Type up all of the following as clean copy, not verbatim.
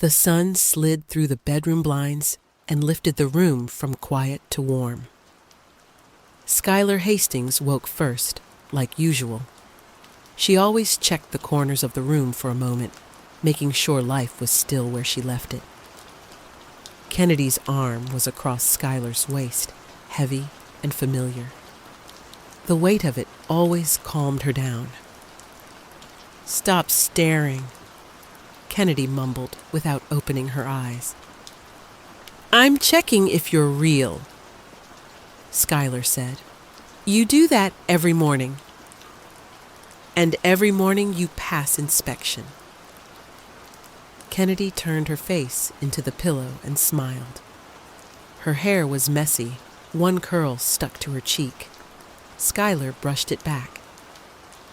The sun slid through the bedroom blinds and lifted the room from quiet to warm. Skyler Hastings woke first, like usual. She always checked the corners of the room for a moment, making sure life was still where she left it. Kennedy's arm was across Skyler's waist, heavy and familiar. The weight of it always calmed her down. "Stop staring," Kennedy mumbled without opening her eyes. "I'm checking if you're real," Skyler said. "You do that every morning. And every morning you pass inspection." Kennedy turned her face into the pillow and smiled. Her hair was messy, one curl stuck to her cheek. Skyler brushed it back.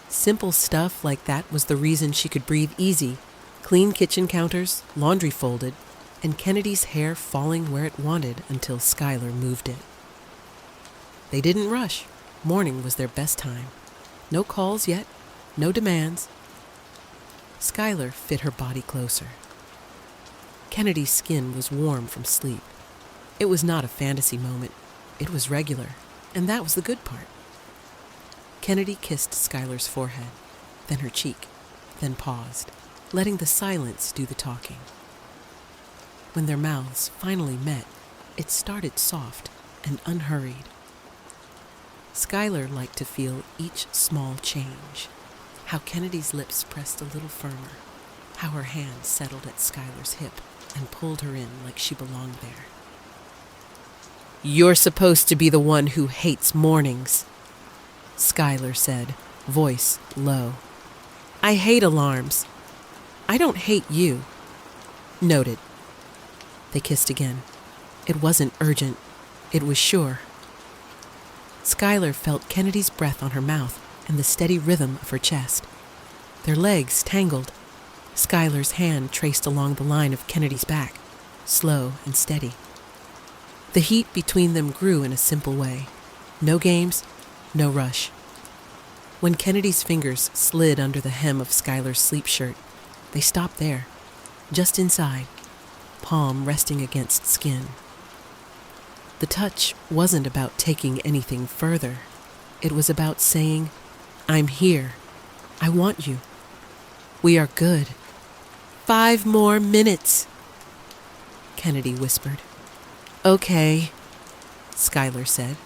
Simple stuff like that was the reason she could breathe easy, clean kitchen counters, laundry folded, and Kennedy's hair falling where it wanted until Skyler moved it. They didn't rush. Morning was their best time. No calls yet, no demands. Skyler fit her body closer. Kennedy's skin was warm from sleep. It was not a fantasy moment. It was regular, and that was the good part. Kennedy kissed Skyler's forehead, then her cheek, then paused, letting the silence do the talking. When their mouths finally met, it started soft and unhurried. Skyler liked to feel each small change, how Kennedy's lips pressed a little firmer, how her hand settled at Skyler's hip and pulled her in like she belonged there. "You're supposed to be the one who hates mornings," Skyler said, voice low. "I hate alarms. I don't hate you." "Noted." They kissed again. It wasn't urgent. It was sure. Skyler felt Kennedy's breath on her mouth and the steady rhythm of her chest. Their legs tangled. Skyler's hand traced along the line of Kennedy's back, slow and steady. The heat between them grew in a simple way. No games, no rush. When Kennedy's fingers slid under the hem of Skyler's sleep shirt, they stopped there, just inside, palm resting against skin. The touch wasn't about taking anything further. It was about saying, "I'm here. I want you. We are good. 5 more minutes," Kennedy whispered. "Okay," Skyler said.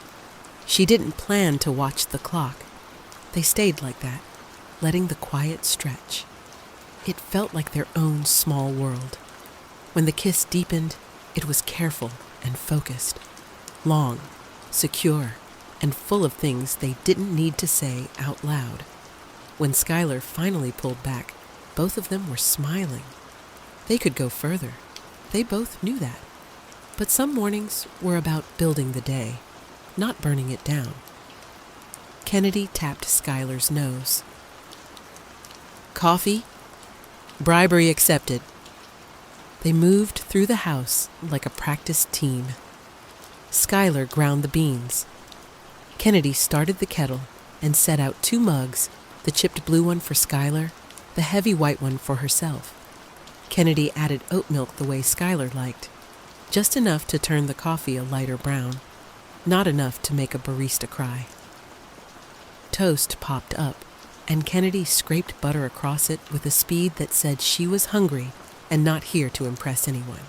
She didn't plan to watch the clock. They stayed like that, letting the quiet stretch. It felt like their own small world. When the kiss deepened, it was careful and focused, long, secure, and full of things they didn't need to say out loud. When Skyler finally pulled back, both of them were smiling. They could go further. They both knew that. But some mornings were about building the day, not burning it down. Kennedy tapped Skyler's nose. "Coffee? Bribery accepted." They moved through the house like a practiced team. Skyler ground the beans. Kennedy started the kettle and set out 2 mugs, the chipped blue one for Skyler, the heavy white one for herself. Kennedy added oat milk the way Skyler liked, just enough to turn the coffee a lighter brown, not enough to make a barista cry. Toast popped up, and Kennedy scraped butter across it with a speed that said she was hungry and not here to impress anyone.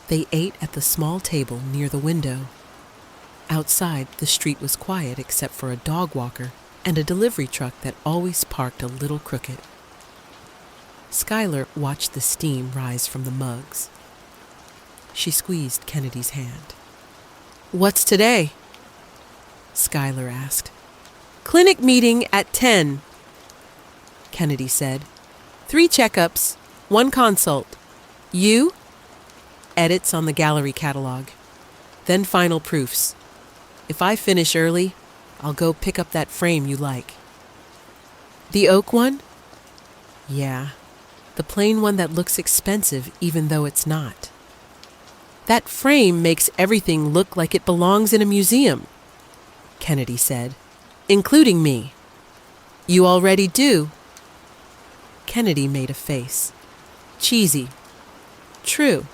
They ate at the small table near the window. Outside, the street was quiet except for a dog walker and a delivery truck that always parked a little crooked. Skyler watched the steam rise from the mugs. She squeezed Kennedy's hand. "What's today?" Skyler asked. "Clinic meeting at 10, Kennedy said. 3 checkups, 1 consult. You? Edits on the gallery catalog. Then final proofs. If I finish early, I'll go pick up that frame you like." "The oak one?" "Yeah, the plain one that looks expensive even though it's not." "That frame makes everything look like it belongs in a museum," Kennedy said, "including me." "You already do." Kennedy made a face. Cheesy. True.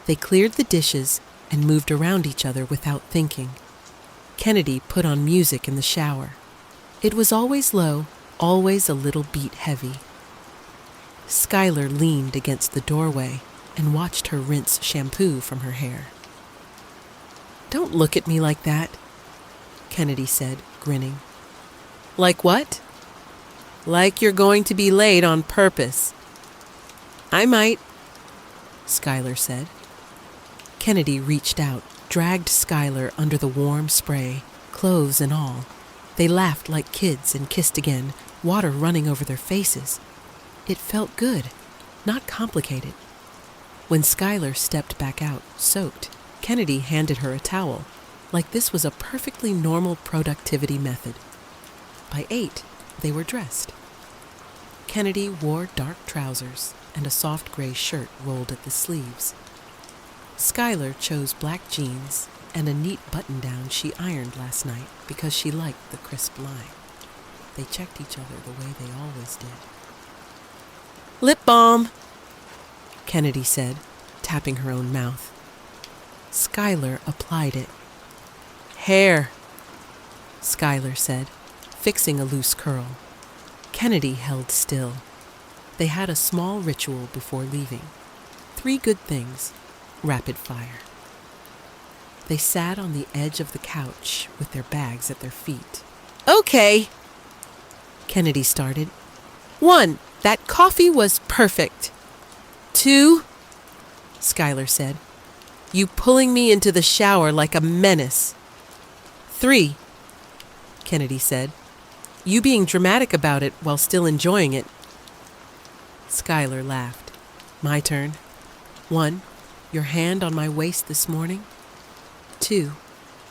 They cleared the dishes and moved around each other without thinking. Kennedy put on music in the shower. It was always low, always a little beat heavy. Skyler leaned against the doorway and watched her rinse shampoo from her hair. "Don't look at me like that," Kennedy said, grinning. "Like what?" "Like you're going to be late on purpose." "I might," Skyler said. Kennedy reached out, dragged Skyler under the warm spray, clothes and all. They laughed like kids and kissed again, water running over their faces. It felt good, not complicated. When Skyler stepped back out, soaked, Kennedy handed her a towel, like this was a perfectly normal productivity method. By 8, they were dressed. Kennedy wore dark trousers and a soft gray shirt rolled at the sleeves. Skyler chose black jeans and a neat button-down she ironed last night because she liked the crisp line. They checked each other the way they always did. "Lip balm," Kennedy said, tapping her own mouth. Skyler applied it. "Hair," Skyler said, fixing a loose curl. Kennedy held still. They had a small ritual before leaving. 3 good things, rapid fire. They sat on the edge of the couch with their bags at their feet. "Okay," Kennedy started. 1, that coffee was perfect. 2, Skyler said, you pulling me into the shower like a menace. 3, Kennedy said, you being dramatic about it while still enjoying it. Skyler laughed. My turn. 1, your hand on my waist this morning. 2,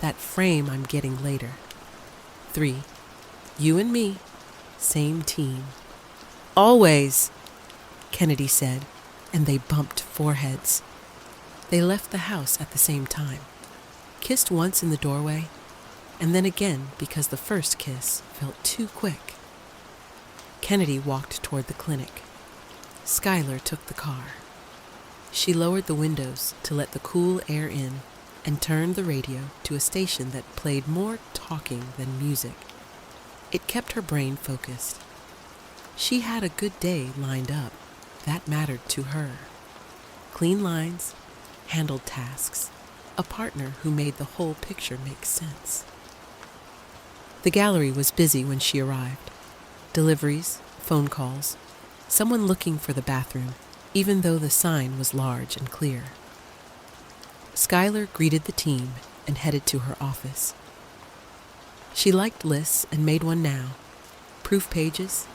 that frame I'm getting later. 3, you and me, same team. Always, Kennedy said, and they bumped foreheads. They left the house at the same time, kissed once in the doorway, and then again because the first kiss felt too quick. Kennedy walked toward the clinic. Skyler took the car. She lowered the windows to let the cool air in and turned the radio to a station that played more talking than music. It kept her brain focused. She had a good day lined up. That mattered to her. Clean lines, handled tasks, a partner who made the whole picture make sense. The gallery was busy when she arrived. Deliveries, phone calls, someone looking for the bathroom, even though the sign was large and clear. Skyler greeted the team and headed to her office. She liked lists and made one now. Proof pages,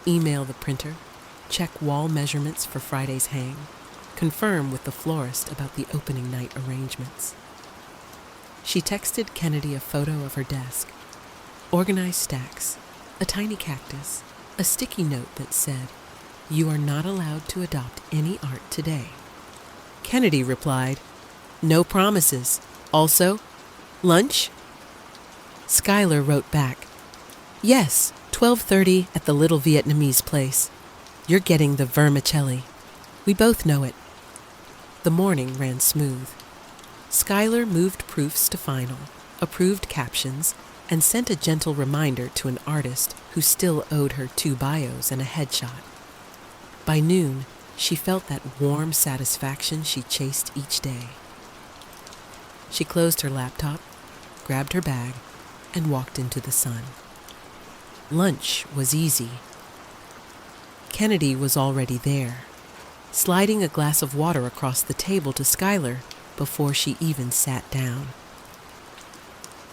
email the printer, check wall measurements for Friday's hang, confirm with the florist about the opening night arrangements. She texted Kennedy a photo of her desk, organized stacks, a tiny cactus, a sticky note that said, "You are not allowed to adopt any art today." Kennedy replied, "No promises. Also, lunch?" Skyler wrote back, "Yes, 12:30 at the little Vietnamese place. You're getting the vermicelli. We both know it." The morning ran smooth. Skyler moved proofs to final, approved captions, and sent a gentle reminder to an artist who still owed her 2 bios and a headshot. By noon, she felt that warm satisfaction she chased each day. She closed her laptop, grabbed her bag, and walked into the sun. Lunch was easy. Kennedy was already there, sliding a glass of water across the table to Skyler before she even sat down.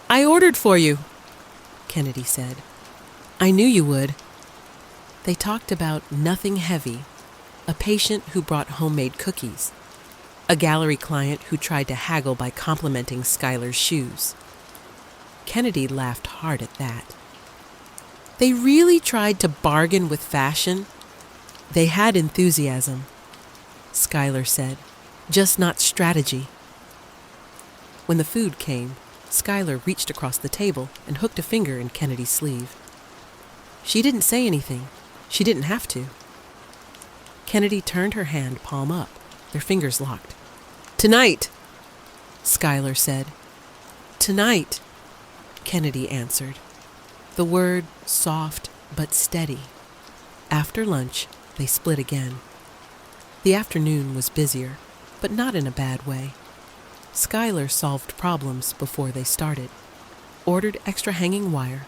"I ordered for you," Kennedy said. "I knew you would." They talked about nothing heavy, a patient who brought homemade cookies, a gallery client who tried to haggle by complimenting Skyler's shoes. Kennedy laughed hard at that. They really tried to bargain with fashion. They had enthusiasm, Skyler said, just not strategy. When the food came, Skyler reached across the table and hooked a finger in Kennedy's sleeve. She didn't say anything. She didn't have to. Kennedy turned her hand palm up, their fingers locked. "Tonight," Skyler said. "Tonight," Kennedy answered, the word soft but steady. After lunch, they split again. The afternoon was busier, but not in a bad way. Skyler solved problems before they started, ordered extra hanging wire,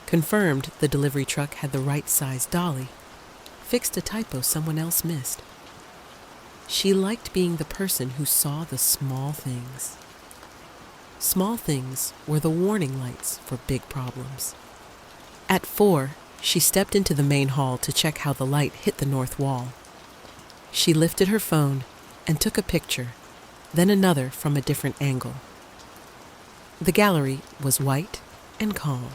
confirmed the delivery truck had the right size dolly, fixed a typo someone else missed. She liked being the person who saw the small things. Small things were the warning lights for big problems. At 4, she stepped into the main hall to check how the light hit the north wall. She lifted her phone and took a picture, then another from a different angle. The gallery was white and calm.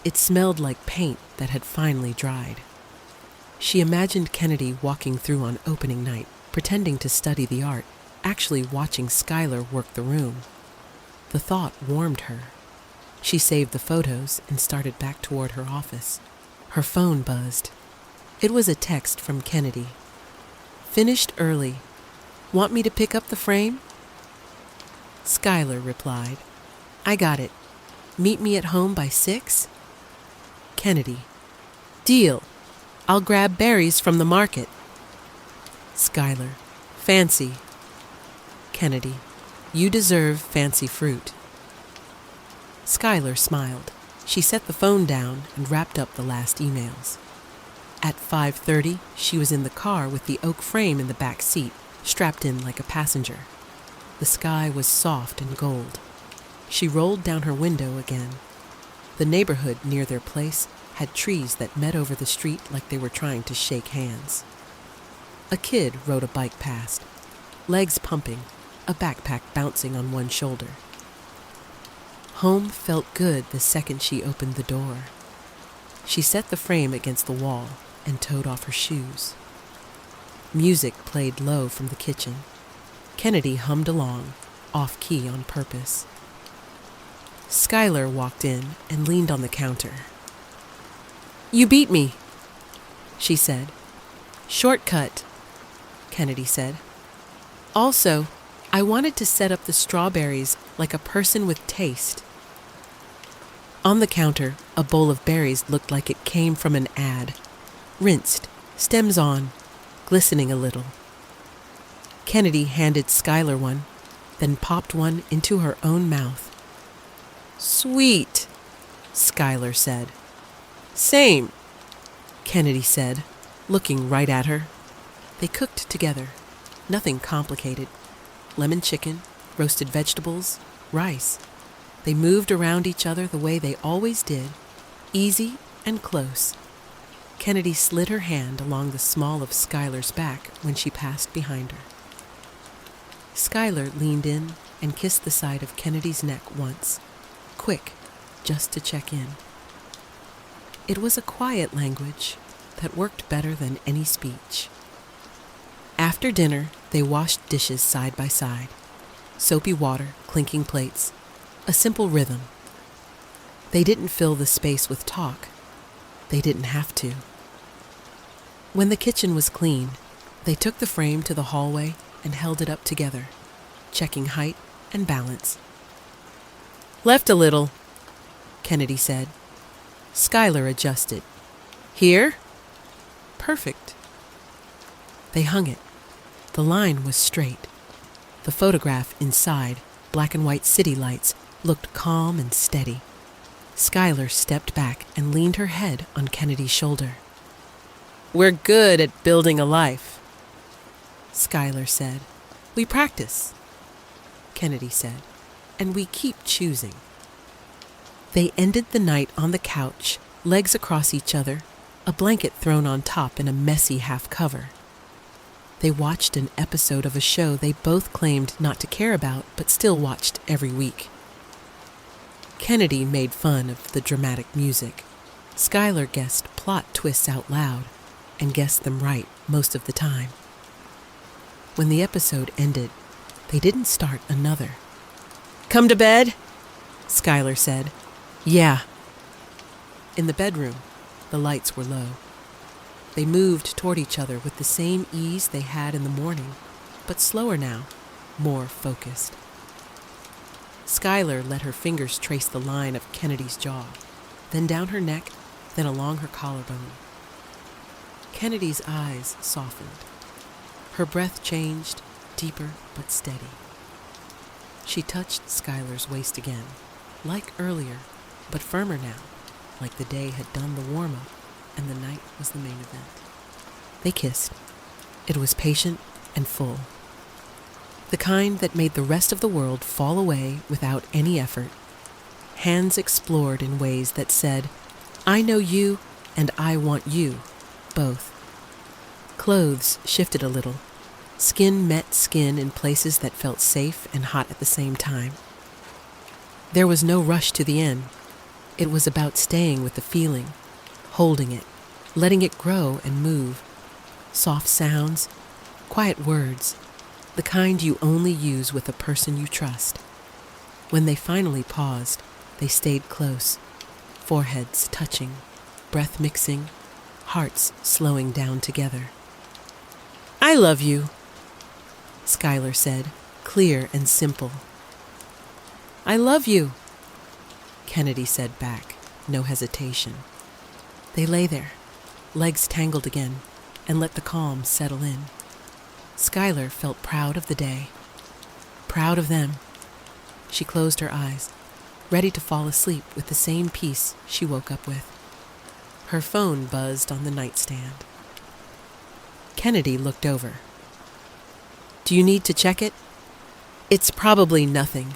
It smelled like paint that had finally dried. She imagined Kennedy walking through on opening night, pretending to study the art, actually watching Skyler work the room. The thought warmed her. She saved the photos and started back toward her office. Her phone buzzed. It was a text from Kennedy. "Finished early. Want me to pick up the frame?" Skyler replied, "I got it. Meet me at home by 6? Kennedy, "Deal. I'll grab berries from the market." Skyler, "Fancy." Kennedy, "You deserve fancy fruit." Skyler smiled. She set the phone down and wrapped up the last emails. At 5:30, she was in the car with the oak frame in the back seat, strapped in like a passenger. The sky was soft and gold. She rolled down her window again. The neighborhood near their place had trees that met over the street like they were trying to shake hands. A kid rode a bike past, legs pumping, a backpack bouncing on one shoulder. Home felt good the second she opened the door. She set the frame against the wall and toed off her shoes. Music played low from the kitchen. Kennedy hummed along, off-key on purpose. Skyler walked in and leaned on the counter. "You beat me," she said. "Shortcut," Kennedy said. "Also, I wanted to set up the strawberries like a person with taste." On the counter, a bowl of berries looked like it came from an ad. Rinsed, stems on, glistening a little. Kennedy handed Skyler one, then popped one into her own mouth. "Sweet," Skyler said. "Same," Kennedy said, looking right at her. They cooked together, nothing complicated. Lemon chicken, roasted vegetables, rice. They moved around each other the way they always did, easy and close. Kennedy slid her hand along the small of Skyler's back when she passed behind her. Skyler leaned in and kissed the side of Kennedy's neck once, quick, just to check in. It was a quiet language that worked better than any speech. After dinner, they washed dishes side by side. Soapy water, clinking plates, a simple rhythm. They didn't fill the space with talk. They didn't have to. When the kitchen was clean, they took the frame to the hallway and held it up together, checking height and balance. "Left a little," Kennedy said. Skyler adjusted. "Here?" "Perfect." They hung it. The line was straight. The photograph inside, black and white city lights, looked calm and steady. Skyler stepped back and leaned her head on Kennedy's shoulder. "We're good at building a life," Skyler said. "We practice," Kennedy said, "and we keep choosing." They ended the night on the couch, legs across each other, a blanket thrown on top in a messy half cover. They watched an episode of a show they both claimed not to care about but still watched every week. Kennedy made fun of the dramatic music. Skyler guessed plot twists out loud and guessed them right most of the time. When the episode ended, they didn't start another. "Come to bed?" Skyler said. "Yeah." In the bedroom, the lights were low. They moved toward each other with the same ease they had in the morning, but slower now, more focused. Skyler let her fingers trace the line of Kennedy's jaw, then down her neck, then along her collarbone. Kennedy's eyes softened. Her breath changed, deeper but steady. She touched Skyler's waist again, like earlier, but firmer now, like the day had done the warm-up and the night was the main event. They kissed. It was patient and full. The kind that made the rest of the world fall away without any effort. Hands explored in ways that said, I know you and I want you, both. Clothes shifted a little. Skin met skin in places that felt safe and hot at the same time. There was no rush to the end. It was about staying with the feeling, holding it, letting it grow and move. Soft sounds, quiet words, the kind you only use with a person you trust. When they finally paused, they stayed close, foreheads touching, breath mixing, hearts slowing down together. I love you, Skyler said, clear and simple. I love you, Kennedy said back, no hesitation. They lay there, legs tangled again, and let the calm settle in. Skyler felt proud of the day, proud of them. She closed her eyes, ready to fall asleep with the same peace she woke up with. Her phone buzzed on the nightstand. Kennedy looked over. Do you need to check it? It's probably nothing,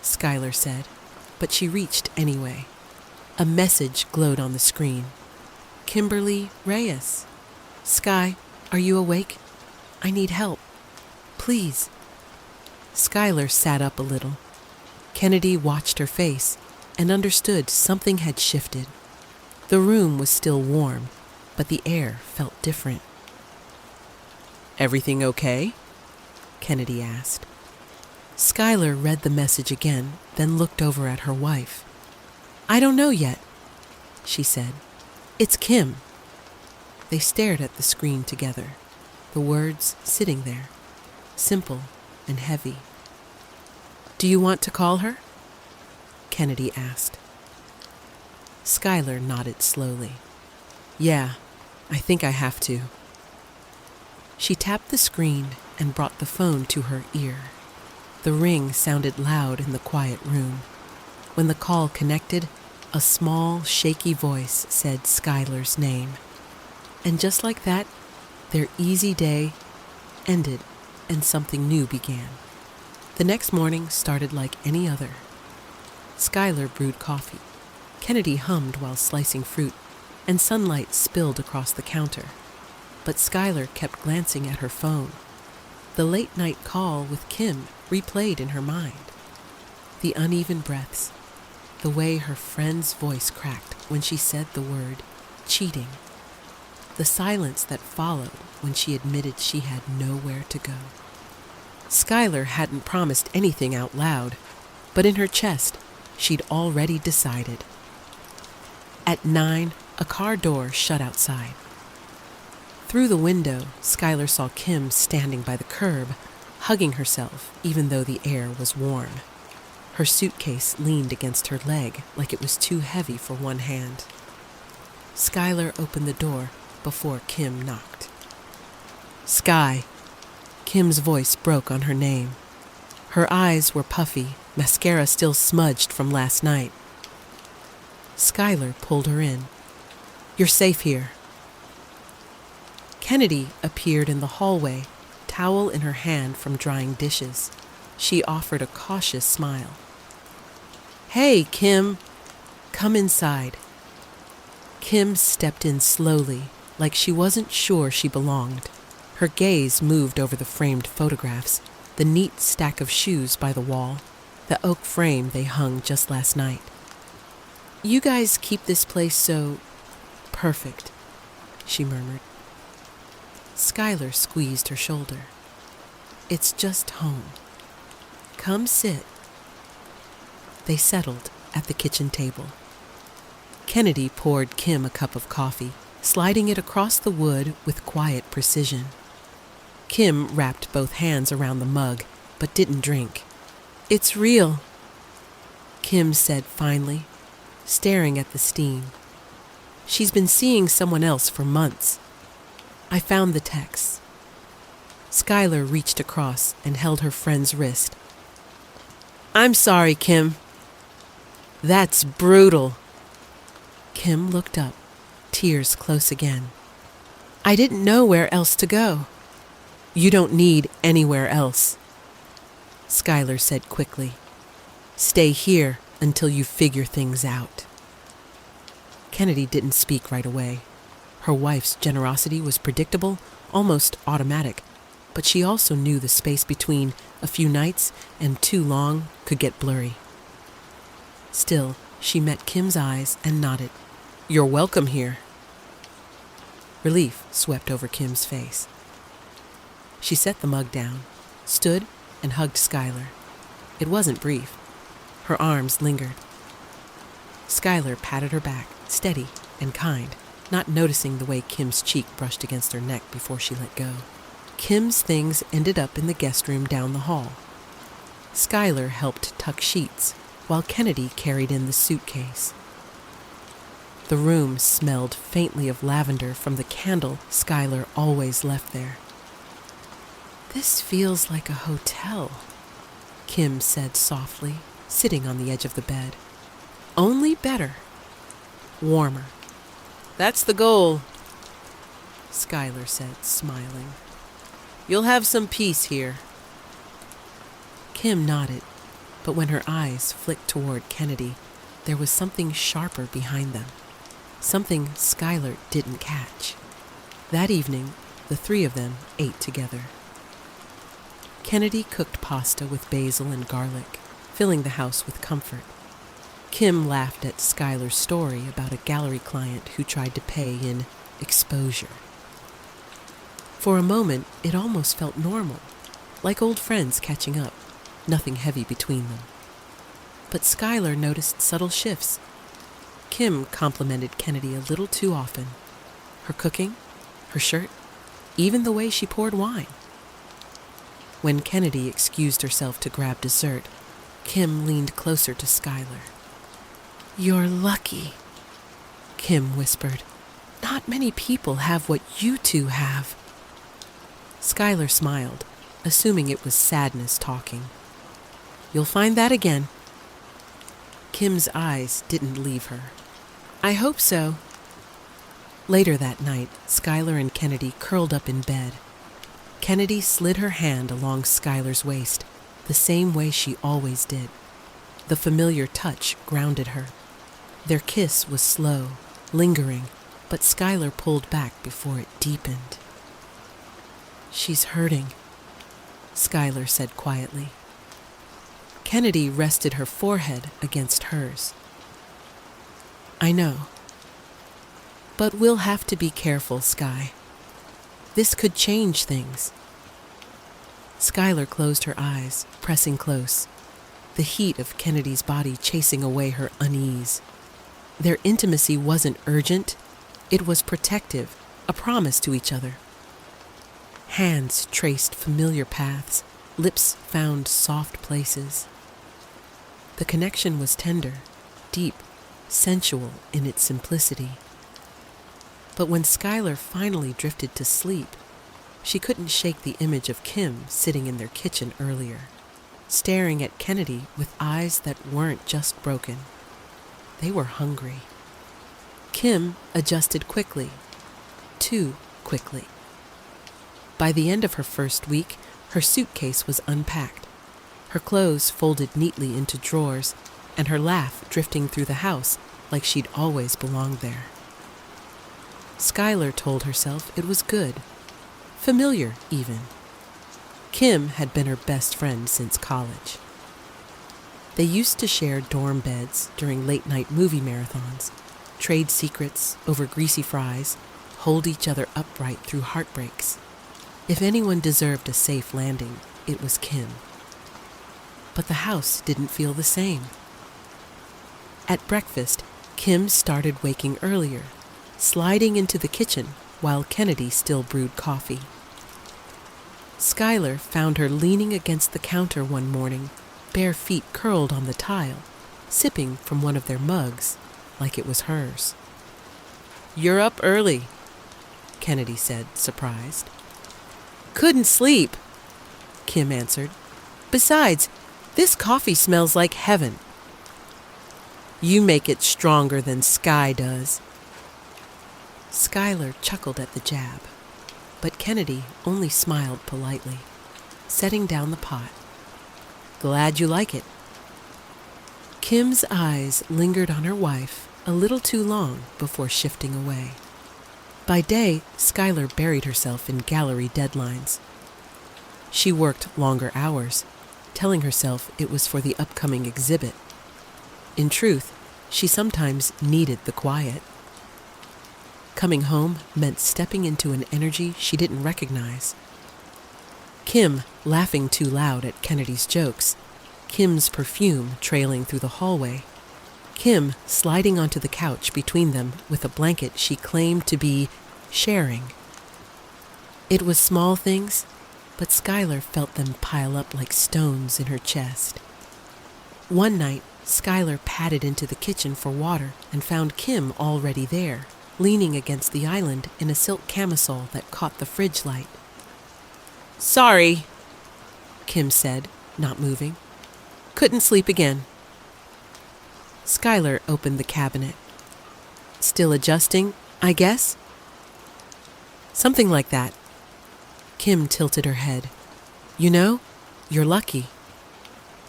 Skyler said, but she reached anyway. A message glowed on the screen. Kimberly Reyes. Sky, are you awake? I need help. Please. Skyler sat up a little. Kennedy watched her face and understood something had shifted. The room was still warm, but the air felt different. Everything okay? Kennedy asked. Skyler read the message again, then looked over at her wife. I don't know yet, she said. It's Kim. They stared at the screen together, the words sitting there, simple and heavy. Do you want to call her? Kennedy asked. Skyler nodded slowly. Yeah, I think I have to. She tapped the screen and brought the phone to her ear. The ring sounded loud in the quiet room. When the call connected, a small, shaky voice said Skyler's name. And just like that, their easy day ended and something new began. The next morning started like any other. Skyler brewed coffee. Kennedy hummed while slicing fruit, and sunlight spilled across the counter. But Skyler kept glancing at her phone. The late-night call with Kim replayed in her mind. The uneven breaths, the way her friend's voice cracked when she said the word cheating, the silence that followed when she admitted she had nowhere to go. Skyler hadn't promised anything out loud, but in her chest, she'd already decided. At 9, a car door shut outside. Through the window, Skyler saw Kim standing by the curb, hugging herself even though the air was warm. Her suitcase leaned against her leg like it was too heavy for one hand. Skyler opened the door before Kim knocked. Sky. Kim's voice broke on her name. Her eyes were puffy, mascara still smudged from last night. Skyler pulled her in. You're safe here. Kennedy appeared in the hallway, towel in her hand from drying dishes. She offered a cautious smile. Hey, Kim. Come inside. Kim stepped in slowly, like she wasn't sure she belonged. Her gaze moved over the framed photographs, the neat stack of shoes by the wall, the oak frame they hung just last night. You guys keep this place so perfect, she murmured. Skyler squeezed her shoulder. It's just home. Come sit. They settled at the kitchen table. Kennedy poured Kim a cup of coffee, sliding it across the wood with quiet precision. Kim wrapped both hands around the mug, but didn't drink. "It's real," Kim said finally, staring at the steam. She's been seeing someone else for months. I found the texts. Skyler reached across and held her friend's wrist. "I'm sorry, Kim." "That's brutal." Kim looked up, tears close again. "I didn't know where else to go." "You don't need anywhere else," Skyler said quickly. "Stay here until you figure things out." Kennedy didn't speak right away. Her wife's generosity was predictable, almost automatic, but she also knew the space between a few nights and too long could get blurry. Still, she met Kim's eyes and nodded. "You're welcome here." Relief swept over Kim's face. She set the mug down, stood, and hugged Skyler. It wasn't brief. Her arms lingered. Skyler patted her back, steady and kind, not noticing the way Kim's cheek brushed against her neck before she let go. Kim's things ended up in the guest room down the hall. Skyler helped tuck sheets, while Kennedy carried in the suitcase. The room smelled faintly of lavender from the candle Skyler always left there. "This feels like a hotel," Kim said softly, sitting on the edge of the bed. "Only better. Warmer." "That's the goal," Skyler said, smiling. "You'll have some peace here." Kim nodded, but when her eyes flicked toward Kennedy, there was something sharper behind them, something Skyler didn't catch. That evening, the three of them ate together. Kennedy cooked pasta with basil and garlic, filling the house with comfort. Kim laughed at Skyler's story about a gallery client who tried to pay in exposure. For a moment, it almost felt normal, like old friends catching up, nothing heavy between them. But Skyler noticed subtle shifts. Kim complimented Kennedy a little too often. Her cooking, her shirt, even the way she poured wine. When Kennedy excused herself to grab dessert, Kim leaned closer to Skyler. "You're lucky," Kim whispered. "Not many people have what you two have." Skyler smiled, assuming it was sadness talking. "You'll find that again." Kim's eyes didn't leave her. "I hope so." Later that night, Skyler and Kennedy curled up in bed. Kennedy slid her hand along Skyler's waist, the same way she always did. The familiar touch grounded her. Their kiss was slow, lingering, but Skyler pulled back before it deepened. "She's hurting," Skyler said quietly. Kennedy rested her forehead against hers. "I know. But we'll have to be careful, Sky. This could change things." Skyler closed her eyes, pressing close, the heat of Kennedy's body chasing away her unease. Their intimacy wasn't urgent, it was protective, a promise to each other. Hands traced familiar paths, lips found soft places. The connection was tender, deep, sensual in its simplicity. But when Skyler finally drifted to sleep, she couldn't shake the image of Kim sitting in their kitchen earlier, staring at Kennedy with eyes that weren't just broken. They were hungry. Kim adjusted quickly, too quickly. By the end of her first week, her suitcase was unpacked, her clothes folded neatly into drawers, and her laugh drifting through the house like she'd always belonged there. Skyler told herself it was good, familiar even. Kim had been her best friend since college. They used to share dorm beds during late-night movie marathons, trade secrets over greasy fries, hold each other upright through heartbreaks. If anyone deserved a safe landing, it was Kim. But the house didn't feel the same. At breakfast, Kim started waking earlier, sliding into the kitchen while Kennedy still brewed coffee. Skyler found her leaning against the counter one morning, bare feet curled on the tile, sipping from one of their mugs like it was hers. "You're up early," Kennedy said, surprised. "Couldn't sleep," Kim answered. "Besides, this coffee smells like heaven." "You make it stronger than Sky does." Skyler chuckled at the jab, but Kennedy only smiled politely, setting down the pot. "Glad you like it." Kim's eyes lingered on her wife a little too long before shifting away. By day, Skyler buried herself in gallery deadlines. She worked longer hours, telling herself it was for the upcoming exhibit. In truth, she sometimes needed the quiet. Coming home meant stepping into an energy she didn't recognize. Kim laughing too loud at Kennedy's jokes, Kim's perfume trailing through the hallway, Kim sliding onto the couch between them with a blanket she claimed to be sharing. It was small things, but Skyler felt them pile up like stones in her chest. One night, Skyler padded into the kitchen for water and found Kim already there, leaning against the island in a silk camisole that caught the fridge light. "Sorry," Kim said, not moving. "Couldn't sleep again." Skyler opened the cabinet. "Still adjusting, I guess?" "Something like that." Kim tilted her head. "You know, you're lucky."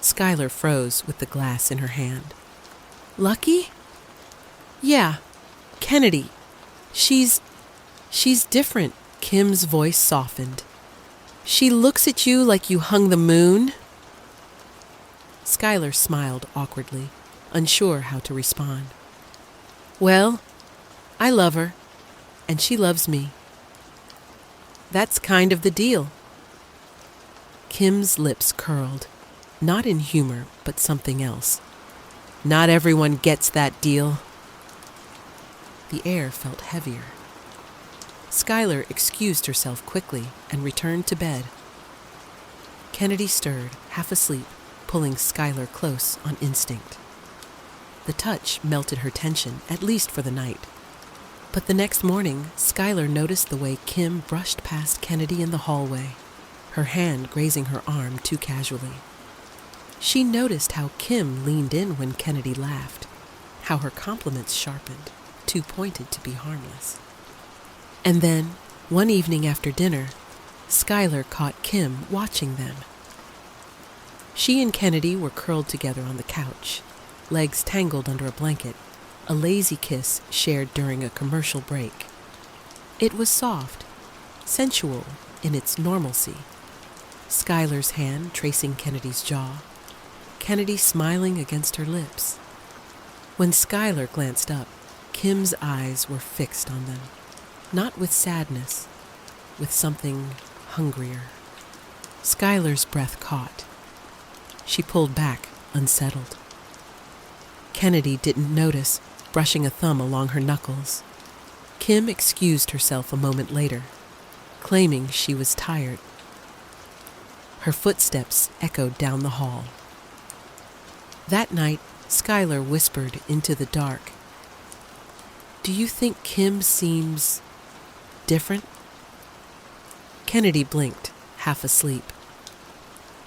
Skyler froze with the glass in her hand. "Lucky?" "Yeah, Kennedy. She's different." Kim's voice softened. "She looks at you like you hung the moon." Skyler smiled awkwardly, unsure how to respond. "Well, I love her, and she loves me. That's kind of the deal." Kim's lips curled, not in humor, but something else. "Not everyone gets that deal." The air felt heavier. Skyler excused herself quickly and returned to bed. Kennedy stirred, half asleep, pulling Skyler close on instinct. The touch melted her tension, at least for the night. But the next morning, Skyler noticed the way Kim brushed past Kennedy in the hallway, her hand grazing her arm too casually. She noticed how Kim leaned in when Kennedy laughed, how her compliments sharpened, too pointed to be harmless. And then, one evening after dinner, Skyler caught Kim watching them. She and Kennedy were curled together on the couch, legs tangled under a blanket, a lazy kiss shared during a commercial break. It was soft, sensual in its normalcy. Skyler's hand tracing Kennedy's jaw, Kennedy smiling against her lips. When Skyler glanced up, Kim's eyes were fixed on them, not with sadness, with something hungrier. Skyler's breath caught. She pulled back, unsettled. Kennedy didn't notice, brushing a thumb along her knuckles. Kim excused herself a moment later, claiming she was tired. Her footsteps echoed down the hall. That night, Skyler whispered into the dark, "Do you think Kim seems different?" Kennedy blinked, half asleep.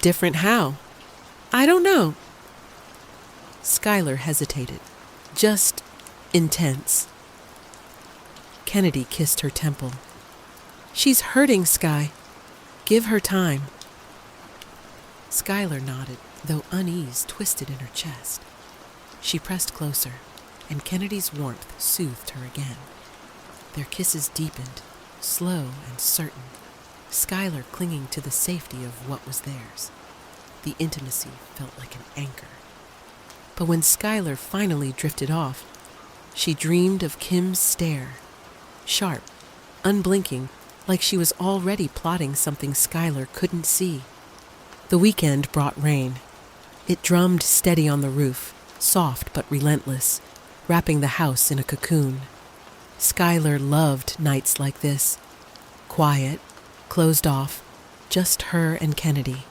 "Different how?" "I don't know." Skyler hesitated. "Just intense." Kennedy kissed her temple. "She's hurting, Sky. Give her time." Skyler nodded, though unease twisted in her chest. She pressed closer, and Kennedy's warmth soothed her again. Their kisses deepened, slow and certain, Skyler clinging to the safety of what was theirs. The intimacy felt like an anchor. But when Skyler finally drifted off, she dreamed of Kim's stare, sharp, unblinking, like she was already plotting something Skyler couldn't see. The weekend brought rain. It drummed steady on the roof, soft but relentless, wrapping the house in a cocoon. Skyler loved nights like this. Quiet, closed off, just her and Kennedy.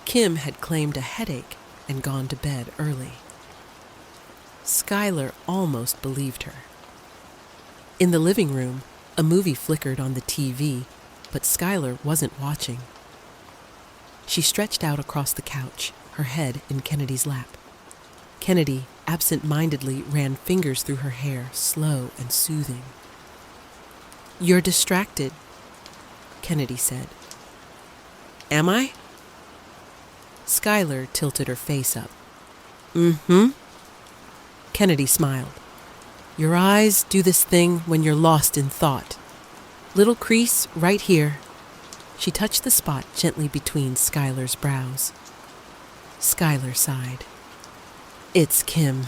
Kim had claimed a headache and gone to bed early. Skyler almost believed her. In the living room, a movie flickered on the TV, but Skyler wasn't watching. She stretched out across the couch, her head in Kennedy's lap. Kennedy absent-mindedly ran fingers through her hair, slow and soothing. "You're distracted," Kennedy said. "Am I?" Skyler tilted her face up. "Mm-hmm." Kennedy smiled. "Your eyes do this thing when you're lost in thought. Little crease right here." She touched the spot gently between Skyler's brows. Skyler sighed. "It's Kim."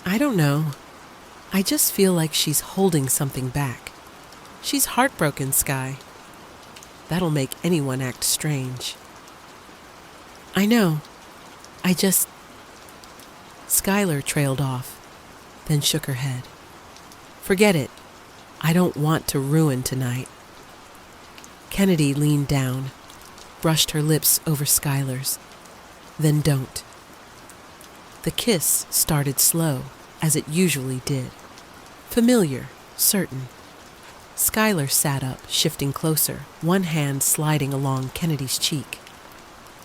"I don't know. I just feel like she's holding something back. She's heartbroken, Sky. That'll make anyone act strange." "I know. I just..." Skyler trailed off, then shook her head. "Forget it. I don't want to ruin tonight." Kennedy leaned down, brushed her lips over Skyler's. "Then don't." The kiss started slow, as it usually did. Familiar, certain. Skyler sat up, shifting closer, one hand sliding along Kennedy's cheek.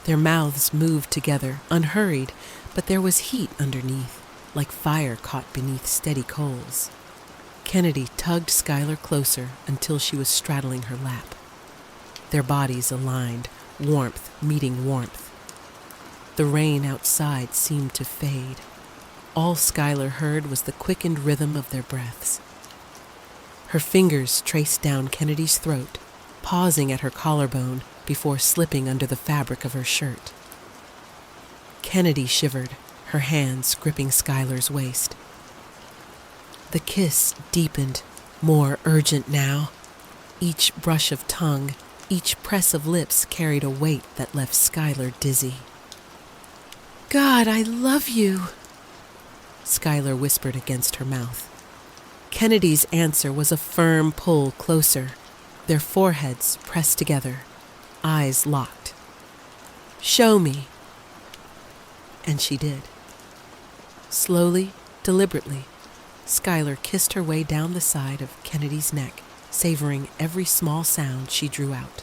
Their mouths moved together, unhurried, but there was heat underneath, like fire caught beneath steady coals. Kennedy tugged Skyler closer until she was straddling her lap. Their bodies aligned, warmth meeting warmth. The rain outside seemed to fade. All Skyler heard was the quickened rhythm of their breaths. Her fingers traced down Kennedy's throat, pausing at her collarbone before slipping under the fabric of her shirt. Kennedy shivered, her hands gripping Skyler's waist. The kiss deepened, more urgent now. Each brush of tongue, each press of lips carried a weight that left Skyler dizzy. "God, I love you," Skyler whispered against her mouth. Kennedy's answer was a firm pull closer, their foreheads pressed together, eyes locked. "Show me." And she did. Slowly, deliberately, Skyler kissed her way down the side of Kennedy's neck, savoring every small sound she drew out.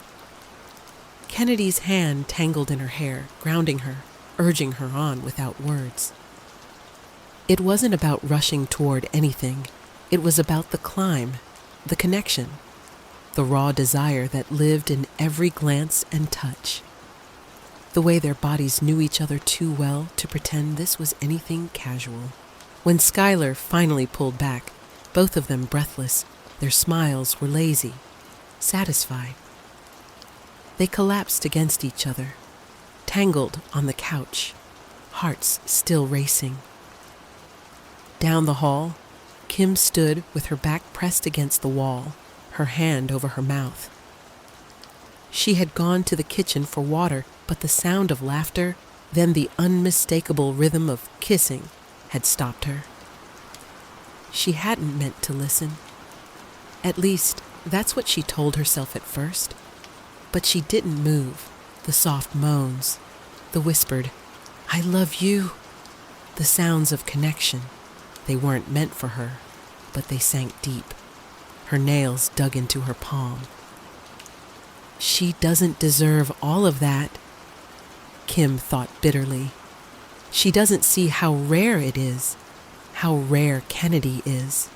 Kennedy's hand tangled in her hair, grounding her, urging her on without words. It wasn't about rushing toward anything. It was about the climb, the connection, the raw desire that lived in every glance and touch. The way their bodies knew each other too well to pretend this was anything casual. When Skyler finally pulled back, both of them breathless, their smiles were lazy, satisfied. They collapsed against each other, tangled on the couch, hearts still racing. Down the hall, Kim stood with her back pressed against the wall, her hand over her mouth. She had gone to the kitchen for water, but the sound of laughter, then the unmistakable rhythm of kissing, had stopped her. She hadn't meant to listen. At least, that's what she told herself at first. But she didn't move. The soft moans, the whispered, "I love you," the sounds of connection. They weren't meant for her, but they sank deep. Her nails dug into her palm. She doesn't deserve all of that, Kim thought bitterly. She doesn't see how rare it is, how rare Kennedy is.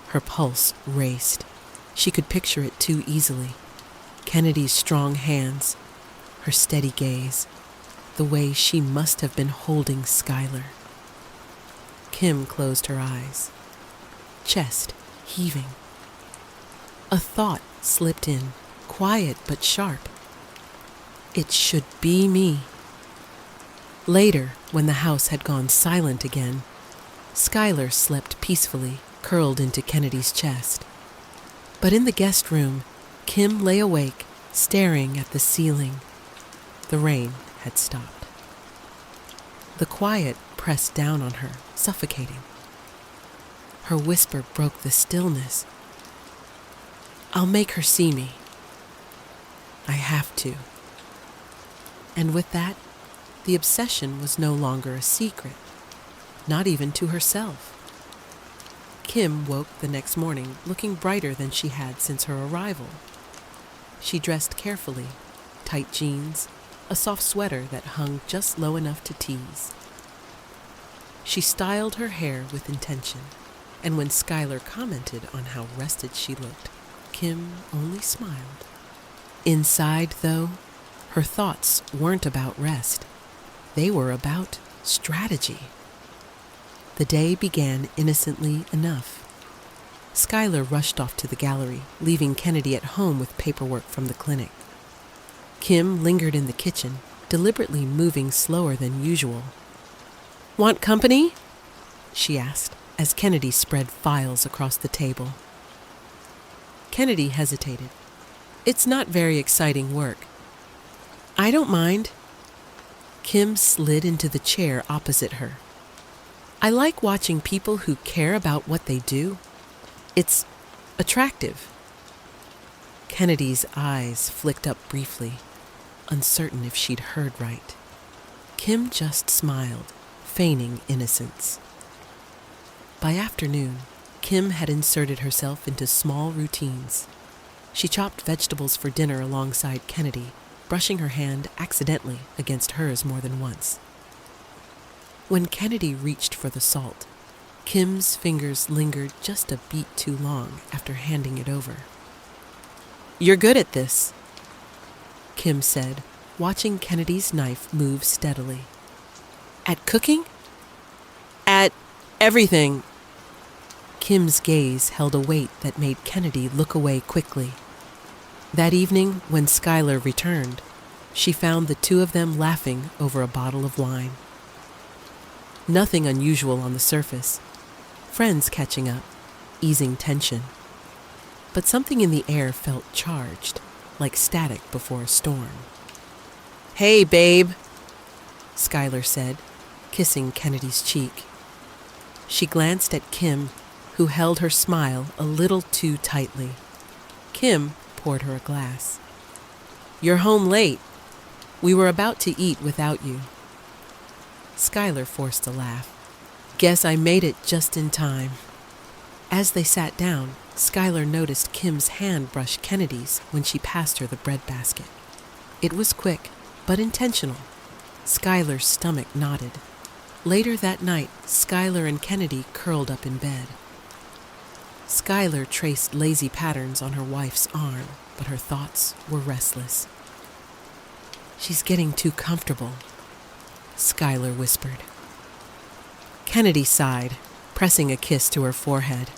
Her pulse raced. She could picture it too easily. Kennedy's strong hands, her steady gaze, the way she must have been holding Skyler. Kim closed her eyes, chest heaving. A thought slipped in, quiet but sharp. It should be me. Later, when the house had gone silent again, Skyler slept peacefully, curled into Kennedy's chest. But in the guest room, Kim lay awake, staring at the ceiling. The rain had stopped. The quiet pressed down on her, suffocating. Her whisper broke the stillness. "I'll make her see me. I have to." And with that, the obsession was no longer a secret, not even to herself. Kim woke the next morning looking brighter than she had since her arrival. She dressed carefully, tight jeans, a soft sweater that hung just low enough to tease. She styled her hair with intention, and when Skyler commented on how rested she looked, Kim only smiled. Inside, though, her thoughts weren't about rest. They were about strategy. The day began innocently enough. Skyler rushed off to the gallery, leaving Kennedy at home with paperwork from the clinic. Kim lingered in the kitchen, deliberately moving slower than usual. "Want company?" she asked, as Kennedy spread files across the table. Kennedy hesitated. "It's not very exciting work." "I don't mind." Kim slid into the chair opposite her. "I like watching people who care about what they do. It's attractive." Kennedy's eyes flicked up briefly, uncertain if she'd heard right. Kim just smiled, feigning innocence. By afternoon, Kim had inserted herself into small routines. She chopped vegetables for dinner alongside Kennedy, brushing her hand accidentally against hers more than once. When Kennedy reached for the salt, Kim's fingers lingered just a beat too long after handing it over. "You're good at this," Kim said, watching Kennedy's knife move steadily. "At cooking?" "At everything." Kim's gaze held a weight that made Kennedy look away quickly. That evening, when Skyler returned, she found the two of them laughing over a bottle of wine. Nothing unusual on the surface. Friends catching up, easing tension. But something in the air felt charged, like static before a storm. "Hey, babe," Skyler said, kissing Kennedy's cheek. She glanced at Kim, who held her smile a little too tightly. Kim poured her a glass. "You're home late. We were about to eat without you." Skyler forced a laugh. "Guess I made it just in time." As they sat down, Skyler noticed Kim's hand brush Kennedy's when she passed her the bread basket. It was quick, but intentional. Skyler's stomach nodded. Later that night, Skyler and Kennedy curled up in bed. Skyler traced lazy patterns on her wife's arm, but her thoughts were restless. "She's getting too comfortable," Skyler whispered. Kennedy sighed, pressing a kiss to her forehead.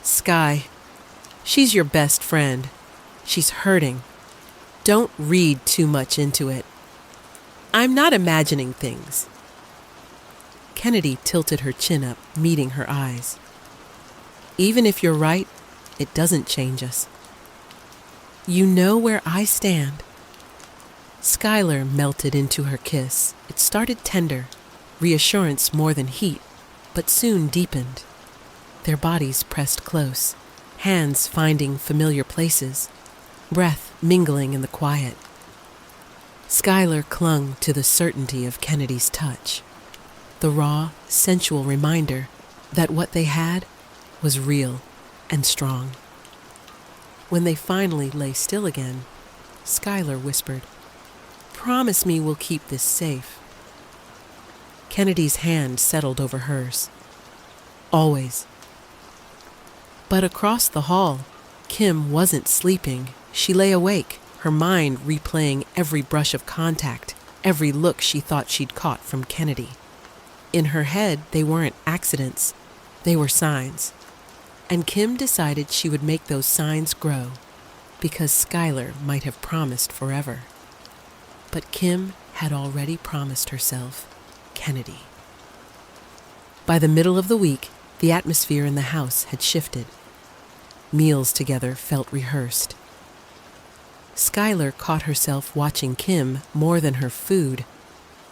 "Sky, she's your best friend. She's hurting. Don't read too much into it. I'm not imagining things." Kennedy tilted her chin up, meeting her eyes. "Even if you're right, it doesn't change us. You know where I stand." Skyler melted into her kiss. It started tender, reassurance more than heat, but soon deepened. Their bodies pressed close, hands finding familiar places, breath mingling in the quiet. Skyler clung to the certainty of Kennedy's touch, the raw, sensual reminder that what they had was real and strong. When they finally lay still again, Skyler whispered, "Promise me we'll keep this safe." Kennedy's hand settled over hers. "Always." But across the hall, Kim wasn't sleeping. She lay awake, her mind replaying every brush of contact, every look she thought she'd caught from Kennedy. In her head, they weren't accidents, they were signs. And Kim decided she would make those signs grow, because Skyler might have promised forever. But Kim had already promised herself Kennedy. By the middle of the week, the atmosphere in the house had shifted. Meals together felt rehearsed. Skyler caught herself watching Kim more than her food,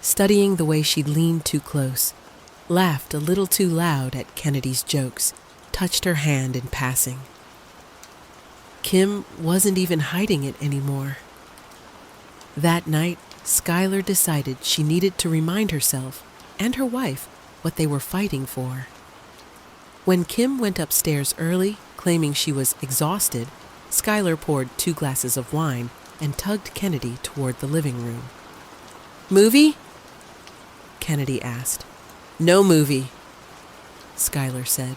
studying the way she leaned too close, laughed a little too loud at Kennedy's jokes, touched her hand in passing. Kim wasn't even hiding it anymore. That night, Skyler decided she needed to remind herself and her wife what they were fighting for. When Kim went upstairs early, claiming she was exhausted, Skyler poured 2 glasses of wine and tugged Kennedy toward the living room. "Movie?" Kennedy asked. "No movie," Skyler said,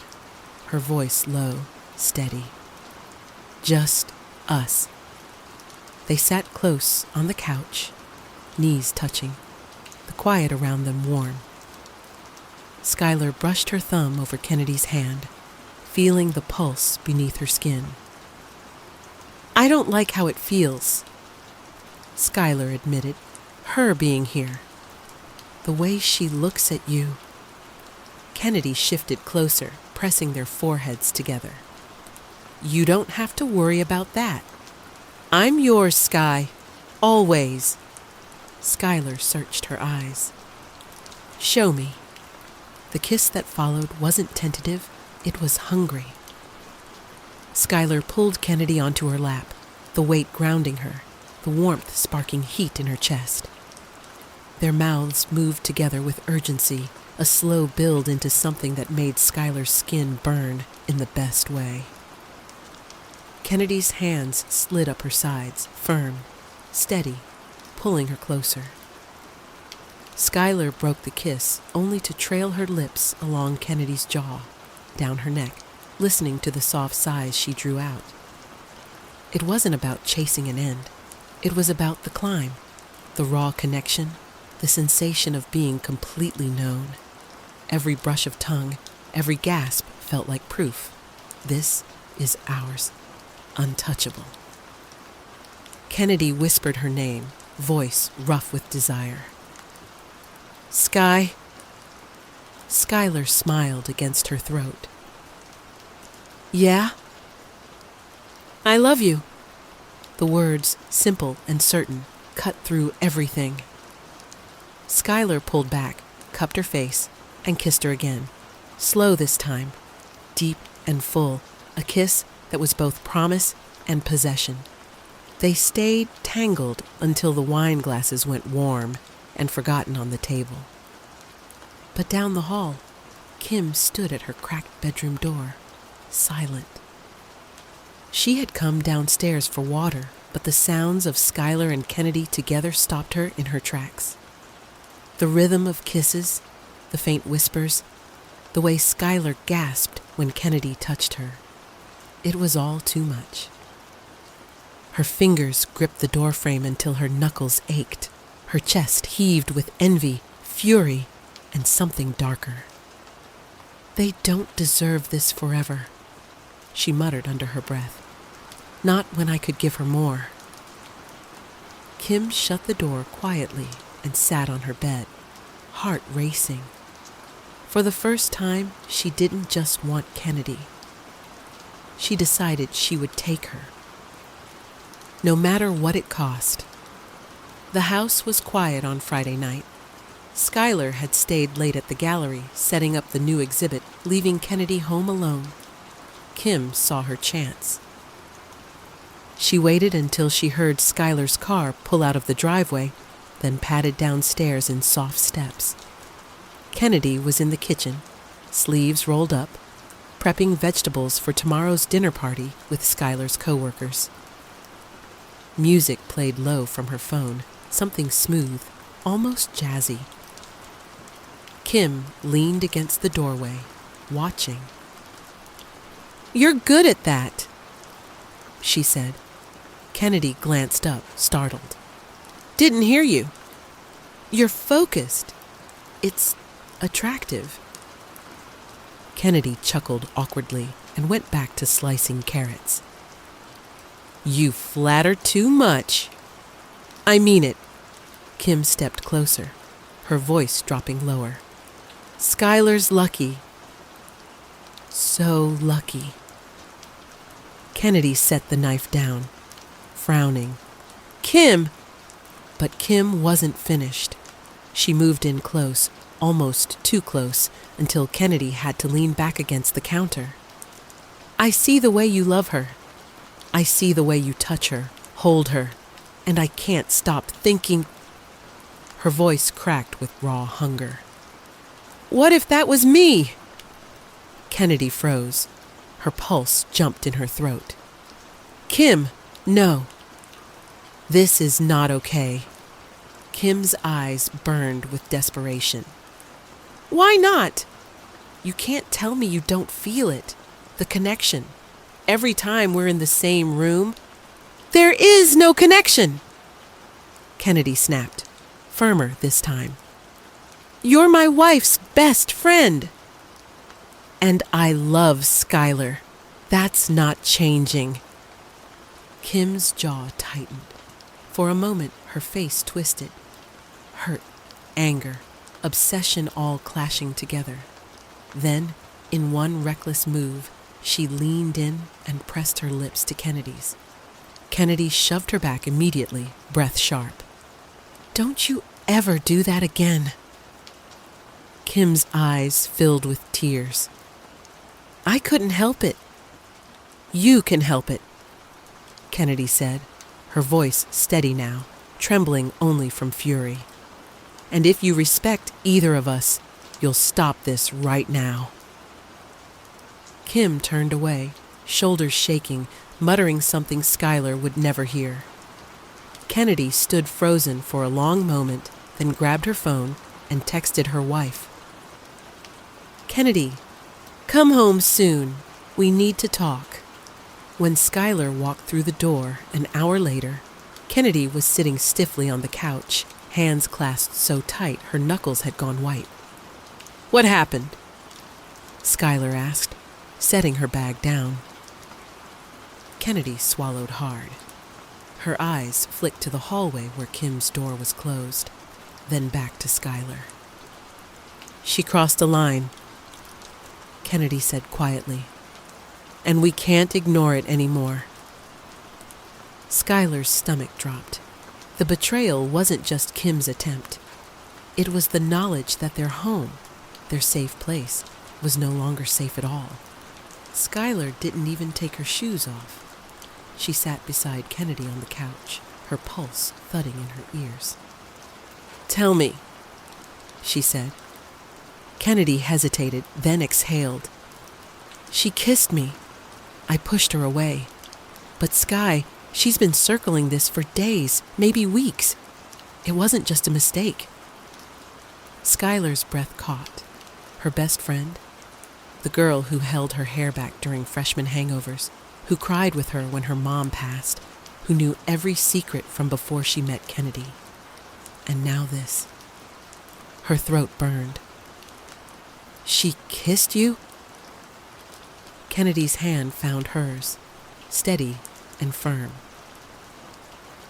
her voice low, steady. "Just us." They sat close on the couch, knees touching, the quiet around them warm. Skyler brushed her thumb over Kennedy's hand, feeling the pulse beneath her skin. "I don't like how it feels," Skyler admitted, her being here. "The way she looks at you." Kennedy shifted closer, pressing their foreheads together. "You don't have to worry about that. I'm yours, Sky. Always." Skyler searched her eyes. "Show me." The kiss that followed wasn't tentative, it was hungry. Skyler pulled Kennedy onto her lap, the weight grounding her, the warmth sparking heat in her chest. Their mouths moved together with urgency, a slow build into something that made Skyler's skin burn in the best way. Kennedy's hands slid up her sides, firm, steady, pulling her closer. Skyler broke the kiss, only to trail her lips along Kennedy's jaw, down her neck, listening to the soft sighs she drew out. It wasn't about chasing an end. It was about the climb, the raw connection, the sensation of being completely known. Every brush of tongue, every gasp felt like proof. This is ours, untouchable. Kennedy whispered her name, voice rough with desire. "Sky." Skyler smiled against her throat. "Yeah?" "I love you." The words, simple and certain, cut through everything. Skyler pulled back, cupped her face, and kissed her again. Slow this time, deep and full, a kiss that was both promise and possession. They stayed tangled until the wine glasses went warm and forgotten on the table. But down the hall, Kim stood at her cracked bedroom door, silent. She had come downstairs for water, but the sounds of Skyler and Kennedy together stopped her in her tracks. The rhythm of kisses, the faint whispers, the way Skyler gasped when Kennedy touched her. It was all too much. Her fingers gripped the doorframe until her knuckles ached. Her chest heaved with envy, fury, and something darker. "They don't deserve this forever," she muttered under her breath. "Not when I could give her more." Kim shut the door quietly and sat on her bed, heart racing. For the first time, she didn't just want Kennedy. She decided she would take her, no matter what it cost. The house was quiet on Friday night. Skyler had stayed late at the gallery, setting up the new exhibit, leaving Kennedy home alone. Kim saw her chance. She waited until she heard Skyler's car pull out of the driveway, then padded downstairs in soft steps. Kennedy was in the kitchen, sleeves rolled up, prepping vegetables for tomorrow's dinner party with Skyler's coworkers. Music played low from her phone, something smooth, almost jazzy. Kim leaned against the doorway, watching. "You're good at that," she said. Kennedy glanced up, startled. "Didn't hear you." "You're focused. It's attractive." Kennedy chuckled awkwardly and went back to slicing carrots. "You flatter too much." "I mean it." Kim stepped closer, her voice dropping lower. "Skyler's lucky. So lucky." Kennedy set the knife down, frowning. "Kim!" But Kim wasn't finished. She moved in close, almost too close until Kennedy had to lean back against the counter. I see the way you love her. I see the way you touch her, hold her, and I can't stop thinking. Her voice cracked with raw hunger. What if that was me? Kennedy froze. Her pulse jumped in her throat. Kim, no. This is not okay. Kim's eyes burned with desperation. Why not? You can't tell me you don't feel it. The connection. Every time we're in the same room. There is no connection! Kennedy snapped, firmer this time. You're my wife's best friend. And I love Skyler. That's not changing. Kim's jaw tightened. For a moment, her face twisted. Hurt, anger, obsession all clashing together. Then, in one reckless move, she leaned in and pressed her lips to Kennedy's. Kennedy shoved her back immediately, breath sharp. Don't you ever do that again. Kim's eyes filled with tears. I couldn't help it. You can help it, Kennedy said, her voice steady now, trembling only from fury. And if you respect either of us, you'll stop this right now. Kim turned away, shoulders shaking, muttering something Skyler would never hear. Kennedy stood frozen for a long moment, then grabbed her phone and texted her wife. Kennedy, come home soon. We need to talk. When Skyler walked through the door an hour later, Kennedy was sitting stiffly on the couch, hands clasped so tight her knuckles had gone white. What happened? Skyler asked, setting her bag down. Kennedy swallowed hard. Her eyes flicked to the hallway where Kim's door was closed, then back to Skyler. She crossed a line, Kennedy said quietly, and we can't ignore it anymore. Skyler's stomach dropped. The betrayal wasn't just Kim's attempt. It was the knowledge that their home, their safe place, was no longer safe at all. Skyler didn't even take her shoes off. She sat beside Kennedy on the couch, her pulse thudding in her ears. Tell me, she said. Kennedy hesitated, then exhaled. She kissed me. I pushed her away. But Sky, she's been circling this for days, maybe weeks. It wasn't just a mistake. Skyler's breath caught. Her best friend, the girl who held her hair back during freshman hangovers, who cried with her when her mom passed, who knew every secret from before she met Kennedy. And now this. Her throat burned. She kissed you? Kennedy's hand found hers, steady and firm.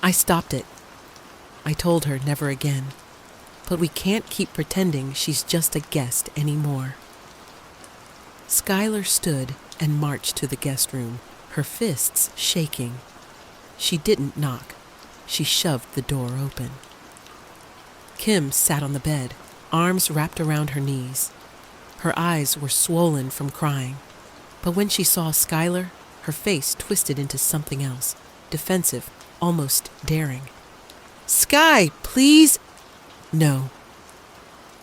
I stopped it. I told her never again. But we can't keep pretending she's just a guest anymore. Skyler stood and marched to the guest room, her fists shaking. She didn't knock. She shoved the door open. Kim sat on the bed, arms wrapped around her knees. Her eyes were swollen from crying. But when she saw Skyler, her face twisted into something else, defensive, almost daring. Sky, please! No.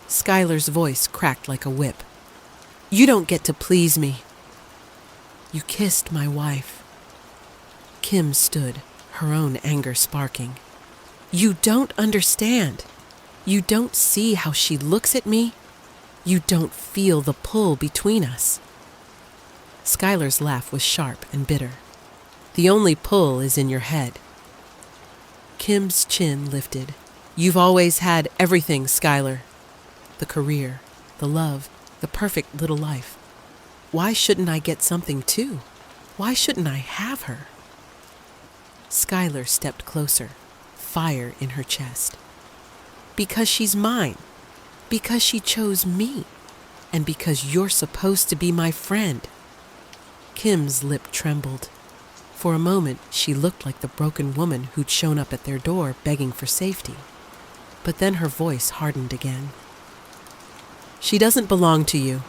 Skyler's voice cracked like a whip. You don't get to please me. You kissed my wife. Kim stood, her own anger sparking. You don't understand. You don't see how she looks at me. You don't feel the pull between us. Skyler's laugh was sharp and bitter. The only pull is in your head. Kim's chin lifted. You've always had everything, Skyler. The career, the love, the perfect little life. Why shouldn't I get something too? Why shouldn't I have her? Skyler stepped closer, fire in her chest. Because she's mine. Because she chose me. And because you're supposed to be my friend. Kim's lip trembled. For a moment, she looked like the broken woman who'd shown up at their door begging for safety. But then her voice hardened again. She doesn't belong to you.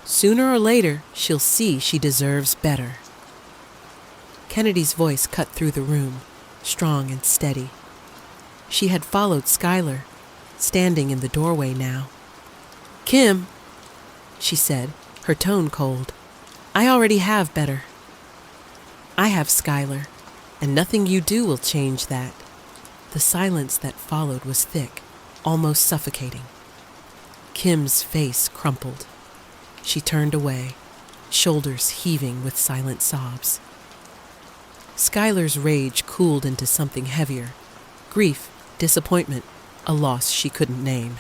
Sooner or later, she'll see she deserves better. Kennedy's voice cut through the room, strong and steady. She had followed Skyler, standing in the doorway now. "Kim," she said, her tone cold, "I already have better. I have Skyler, and nothing you do will change that." The silence that followed was thick, almost suffocating. Kim's face crumpled. She turned away, shoulders heaving with silent sobs. Skyler's rage cooled into something heavier. Grief, disappointment, a loss she couldn't name.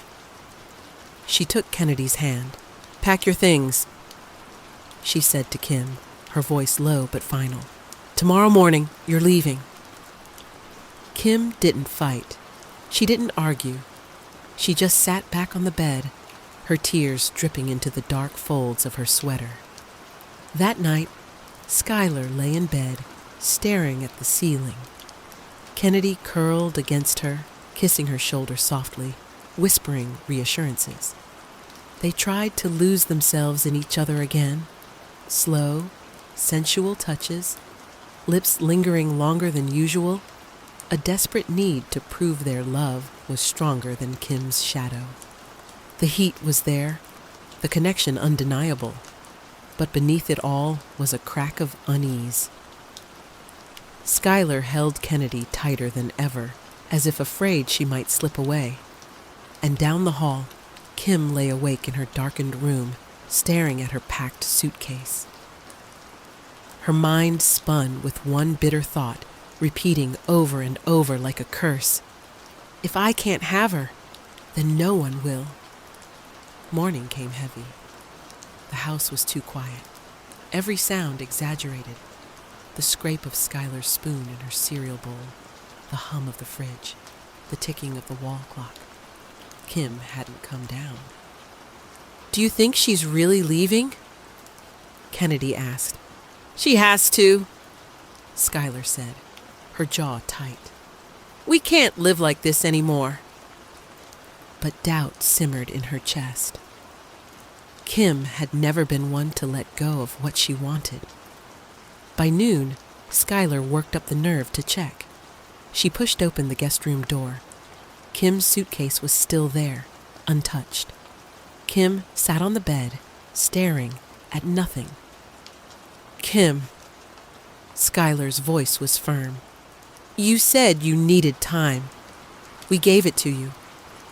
She took Kennedy's hand. "Pack your things," she said to Kim, her voice low but final. "Tomorrow morning, you're leaving." Kim didn't fight. She didn't argue. She just sat back on the bed, her tears dripping into the dark folds of her sweater. That night, Skyler lay in bed, staring at the ceiling. Kennedy curled against her, kissing her shoulder softly, whispering reassurances. They tried to lose themselves in each other again. Slow, sensual touches, lips lingering longer than usual, a desperate need to prove their love was stronger than Kim's shadow. The heat was there, the connection undeniable, but beneath it all was a crack of unease. Skyler held Kennedy tighter than ever, as if afraid she might slip away. And down the hall, Kim lay awake in her darkened room, staring at her packed suitcase. Her mind spun with one bitter thought, repeating over and over like a curse. If I can't have her, then no one will. Morning came heavy. The house was too quiet. Every sound exaggerated. The scrape of Skyler's spoon in her cereal bowl, the hum of the fridge, the ticking of the wall clock. Kim hadn't come down. "Do you think she's really leaving?" Kennedy asked. "She has to," Skyler said, her jaw tight. "We can't live like this anymore." But doubt simmered in her chest. Kim had never been one to let go of what she wanted. By noon, Skyler worked up the nerve to check. She pushed open the guest room door. Kim's suitcase was still there, untouched. Kim sat on the bed, staring at nothing. "Kim," Skyler's voice was firm. "You said you needed time. We gave it to you,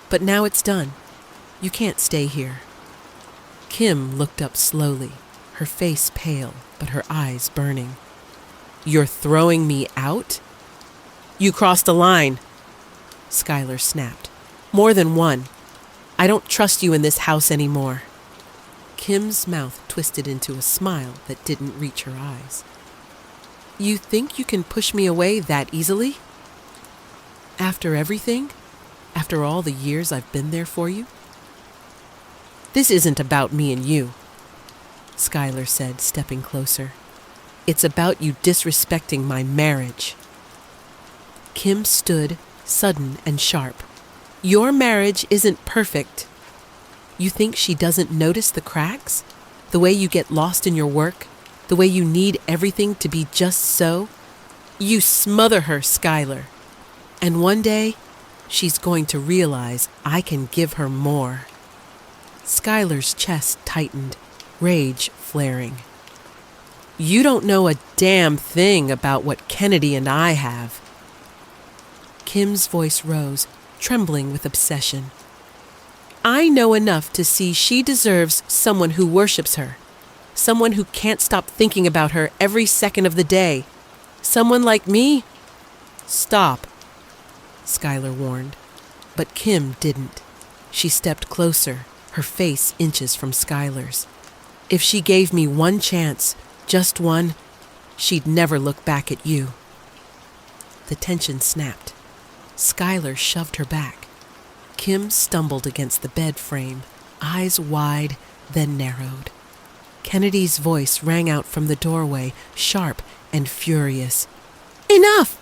but now it's done. You can't stay here." Kim looked up slowly, her face pale, but her eyes burning. "You're throwing me out?" "You crossed a line," Skyler snapped. "More than one. I don't trust you in this house anymore." Kim's mouth twisted into a smile that didn't reach her eyes. "You think you can push me away that easily? After everything? After all the years I've been there for you?" "This isn't about me and you," Skyler said, stepping closer. "It's about you disrespecting my marriage." Kim stood, sudden and sharp. "Your marriage isn't perfect. You think she doesn't notice the cracks? The way you get lost in your work? The way you need everything to be just so? You smother her, Skyler. And one day, she's going to realize I can give her more." Skyler's chest tightened, rage flaring. "You don't know a damn thing about what Kennedy and I have." Kim's voice rose, trembling with obsession. "I know enough to see she deserves someone who worships her, someone who can't stop thinking about her every second of the day. Someone like me?" "Stop," Skyler warned. But Kim didn't. She stepped closer, her face inches from Skyler's. "If she gave me one chance, just one, she'd never look back at you." The tension snapped. Skyler shoved her back. Kim stumbled against the bed frame, eyes wide, then narrowed. Kennedy's voice rang out from the doorway, sharp and furious. "Enough!"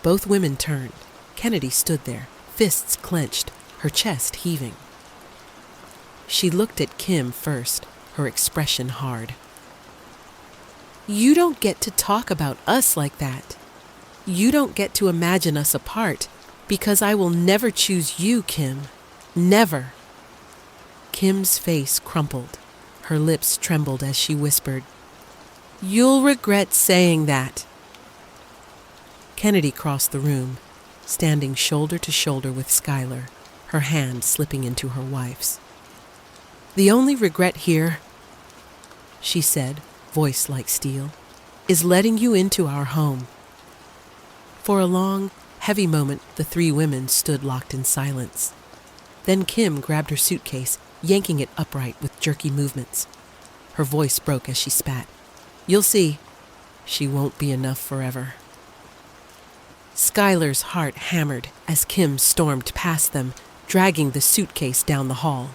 Both women turned. Kennedy stood there, fists clenched, her chest heaving. She looked at Kim first, her expression hard. You don't get to talk about us like that. You don't get to imagine us apart, because I will never choose you, Kim. Never. Kim's face crumpled. Her lips trembled as she whispered, You'll regret saying that. Kennedy crossed the room, standing shoulder to shoulder with Skyler, her hand slipping into her wife's. The only regret here, she said, voice like steel, is letting you into our home. For a long, heavy moment, the three women stood locked in silence. Then Kim grabbed her suitcase, yanking it upright with jerky movements. Her voice broke as she spat. You'll see, she won't be enough forever. Skyler's heart hammered as Kim stormed past them, dragging the suitcase down the hall.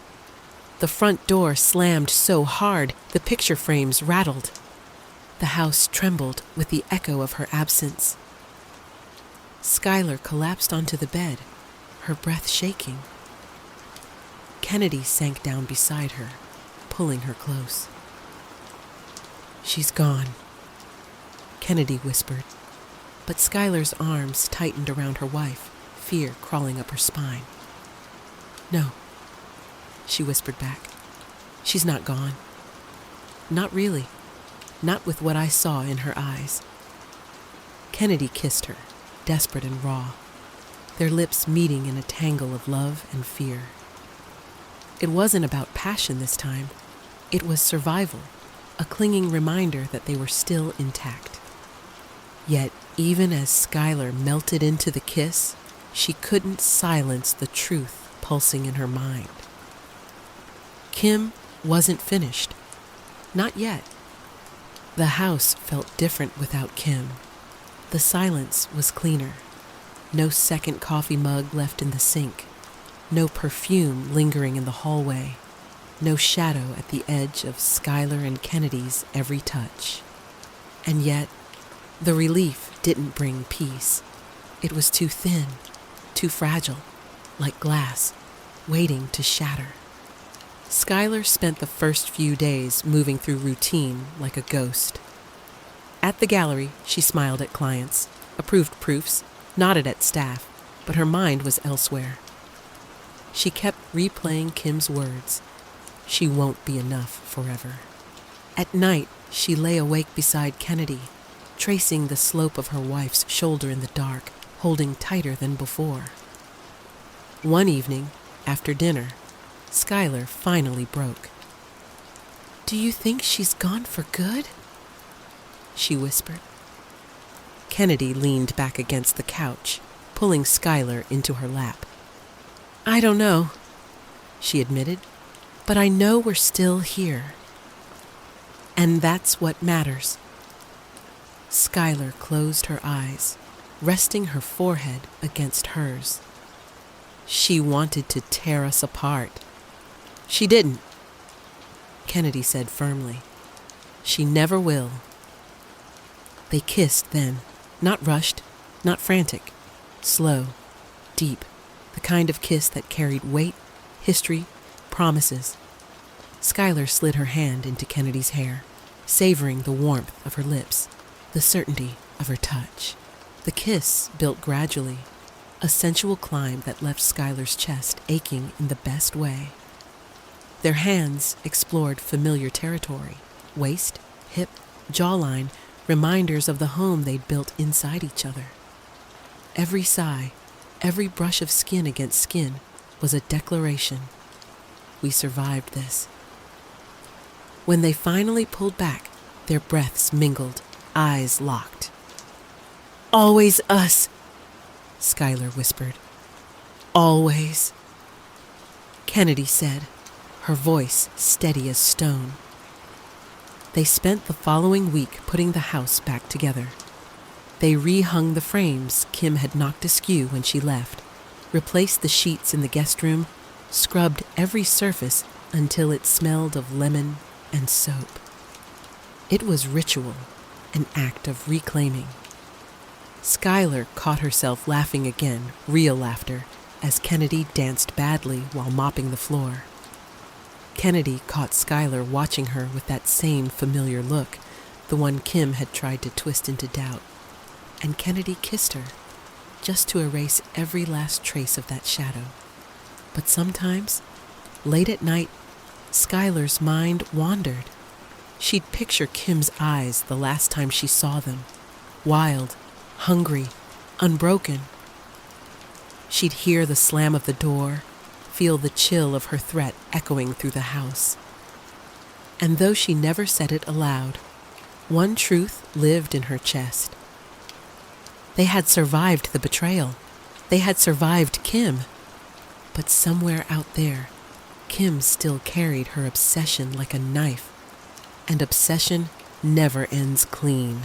The front door slammed so hard the picture frames rattled. The house trembled with the echo of her absence. Skyler collapsed onto the bed, her breath shaking. Kennedy sank down beside her, pulling her close. She's gone, Kennedy whispered, but Skyler's arms tightened around her wife, fear crawling up her spine. No, she whispered back. She's not gone. Not really. Not with what I saw in her eyes. Kennedy kissed her, desperate and raw, their lips meeting in a tangle of love and fear. It wasn't about passion this time. It was survival, a clinging reminder that they were still intact. Yet, even as Skyler melted into the kiss, she couldn't silence the truth pulsing in her mind. Kim wasn't finished. Not yet. The house felt different without Kim. The silence was cleaner. No second coffee mug left in the sink. No perfume lingering in the hallway. No shadow at the edge of Skyler and Kennedy's every touch. And yet, the relief didn't bring peace. It was too thin, too fragile, like glass, waiting to shatter. Skyler spent the first few days moving through routine like a ghost. At the gallery, she smiled at clients, approved proofs, nodded at staff, but her mind was elsewhere. She kept replaying Kim's words. She won't be enough forever. At night, she lay awake beside Kennedy, tracing the slope of her wife's shoulder in the dark, holding tighter than before. One evening, after dinner, Skyler finally broke. Do you think she's gone for good? She whispered. Kennedy leaned back against the couch, pulling Skyler into her lap. I don't know, she admitted, but I know we're still here. And that's what matters. Skyler closed her eyes, resting her forehead against hers. She wanted to tear us apart. She didn't, Kennedy said firmly. She never will. They kissed then, not rushed, not frantic, slow, deep, the kind of kiss that carried weight, history, promises. Skyler slid her hand into Kennedy's hair, savoring the warmth of her lips, the certainty of her touch. The kiss built gradually, a sensual climb that left Skyler's chest aching in the best way. Their hands explored familiar territory, waist, hip, jawline, reminders of the home they'd built inside each other. Every sigh, every brush of skin against skin was a declaration. We survived this. When they finally pulled back, their breaths mingled, eyes locked. Always us, Skyler whispered. Always. Kennedy said, her voice steady as stone. They spent the following week putting the house back together. They rehung the frames Kim had knocked askew when she left, replaced the sheets in the guest room, scrubbed every surface until it smelled of lemon and soap. It was ritual, an act of reclaiming. Skyler caught herself laughing again, real laughter, as Kennedy danced badly while mopping the floor. Kennedy caught Skyler watching her with that same familiar look, the one Kim had tried to twist into doubt. And Kennedy kissed her, just to erase every last trace of that shadow. But sometimes, late at night, Skyler's mind wandered. She'd picture Kim's eyes the last time she saw them, wild, hungry, unbroken. She'd hear the slam of the door, feel the chill of her threat echoing through the house. And though she never said it aloud, one truth lived in her chest. They had survived the betrayal. They had survived Kim. But somewhere out there, Kim still carried her obsession like a knife. And obsession never ends clean.